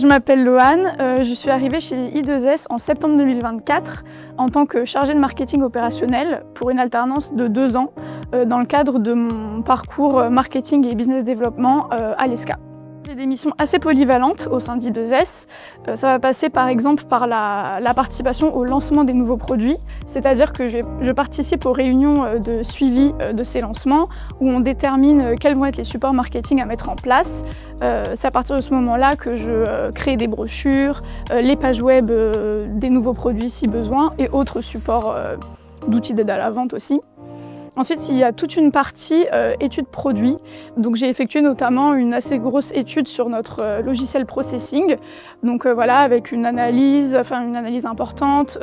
Je m'appelle Loane, je suis arrivée chez I2S en septembre 2024 en tant que chargée de marketing opérationnel pour une alternance de 2 ans dans le cadre de mon parcours marketing et business développement à l'ESCA. J'ai des missions assez polyvalentes au sein d'I2S. Ça va passer par exemple par la participation au lancement des nouveaux produits, c'est-à-dire que je participe aux réunions de suivi de ces lancements où on détermine quels vont être les supports marketing à mettre en place. C'est à partir de ce moment-là que je crée des brochures, les pages web des nouveaux produits si besoin et autres supports d'outils d'aide à la vente aussi. Ensuite, il y a toute une partie études produits. Donc, j'ai effectué notamment une assez grosse étude sur notre logiciel processing. Donc voilà, avec une analyse importante,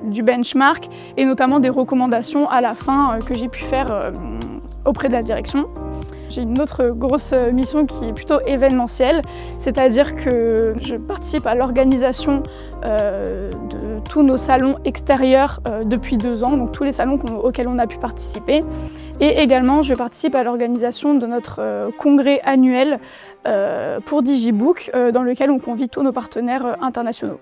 du benchmark et notamment des recommandations à la fin que j'ai pu faire auprès de la direction. J'ai une autre grosse mission qui est plutôt événementielle, c'est-à-dire que je participe à l'organisation de tous nos salons extérieurs depuis 2 ans, donc tous les salons auxquels on a pu participer. Et également, je participe à l'organisation de notre congrès annuel pour Digibook, dans lequel on convie tous nos partenaires internationaux.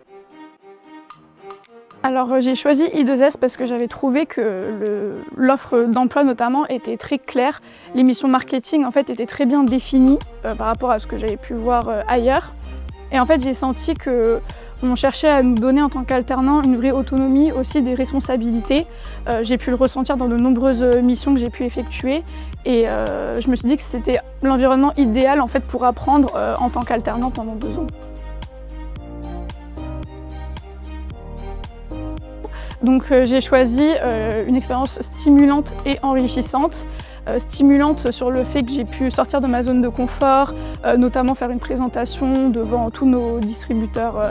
Alors j'ai choisi I2S parce que j'avais trouvé que l'offre d'emploi notamment était très claire. Les missions marketing en fait étaient très bien définies par rapport à ce que j'avais pu voir ailleurs. Et en fait j'ai senti qu'on cherchait à nous donner en tant qu'alternants une vraie autonomie, aussi des responsabilités. J'ai pu le ressentir dans de nombreuses missions que j'ai pu effectuer. Et je me suis dit que c'était l'environnement idéal en fait pour apprendre en tant qu'alternant pendant 2 ans. Donc j'ai choisi une expérience stimulante et enrichissante. Stimulante sur le fait que j'ai pu sortir de ma zone de confort, notamment faire une présentation devant tous nos distributeurs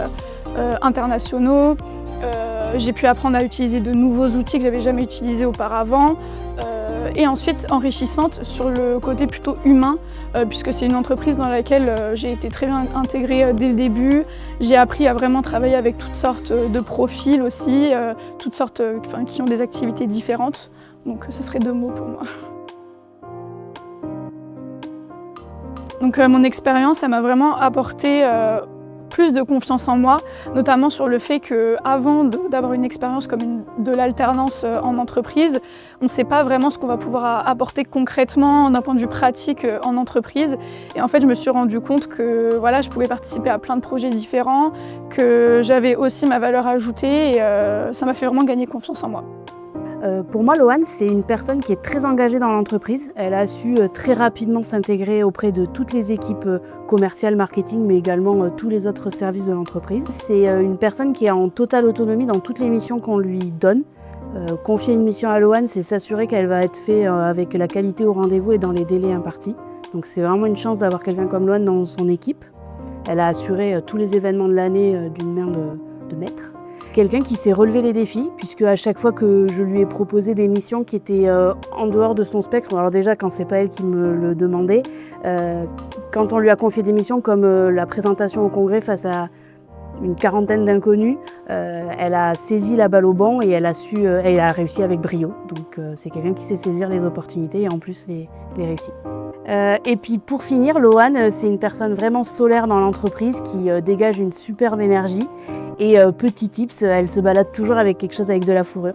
internationaux. J'ai pu apprendre à utiliser de nouveaux outils que j'avais jamais utilisés auparavant. Et ensuite enrichissante sur le côté plutôt humain, puisque c'est une entreprise dans laquelle j'ai été très bien intégrée dès le début. J'ai appris à vraiment travailler avec toutes sortes de profils aussi, toutes sortes qui ont des activités différentes. Donc ce serait 2 mots pour moi. Donc mon expérience, ça m'a vraiment apporté plus de confiance en moi, notamment sur le fait qu'avant d'avoir une expérience comme de l'alternance en entreprise, on ne sait pas vraiment ce qu'on va pouvoir apporter concrètement d'un point de vue pratique en entreprise. Et en fait, je me suis rendu compte que voilà, je pouvais participer à plein de projets différents, que j'avais aussi ma valeur ajoutée et ça m'a fait vraiment gagner confiance en moi. Pour moi, Loane, c'est une personne qui est très engagée dans l'entreprise. Elle a su très rapidement s'intégrer auprès de toutes les équipes commerciales, marketing, mais également tous les autres services de l'entreprise. C'est une personne qui est en totale autonomie dans toutes les missions qu'on lui donne. Confier une mission à Loane, c'est s'assurer qu'elle va être faite avec la qualité au rendez-vous et dans les délais impartis. Donc c'est vraiment une chance d'avoir quelqu'un comme Loane dans son équipe. Elle a assuré tous les événements de l'année d'une main de maître. Quelqu'un qui sait relever les défis, puisque à chaque fois que je lui ai proposé des missions qui étaient en dehors de son spectre, alors déjà quand c'est pas elle qui me le demandait, quand on lui a confié des missions comme la présentation au congrès face à une quarantaine d'inconnus, elle a saisi la balle au bon et elle a réussi avec brio. Donc c'est quelqu'un qui sait saisir les opportunités et en plus les réussit. Et puis pour finir, Loane, c'est une personne vraiment solaire dans l'entreprise qui dégage une superbe énergie. Et petit tips, elle se balade toujours avec quelque chose avec de la fourrure.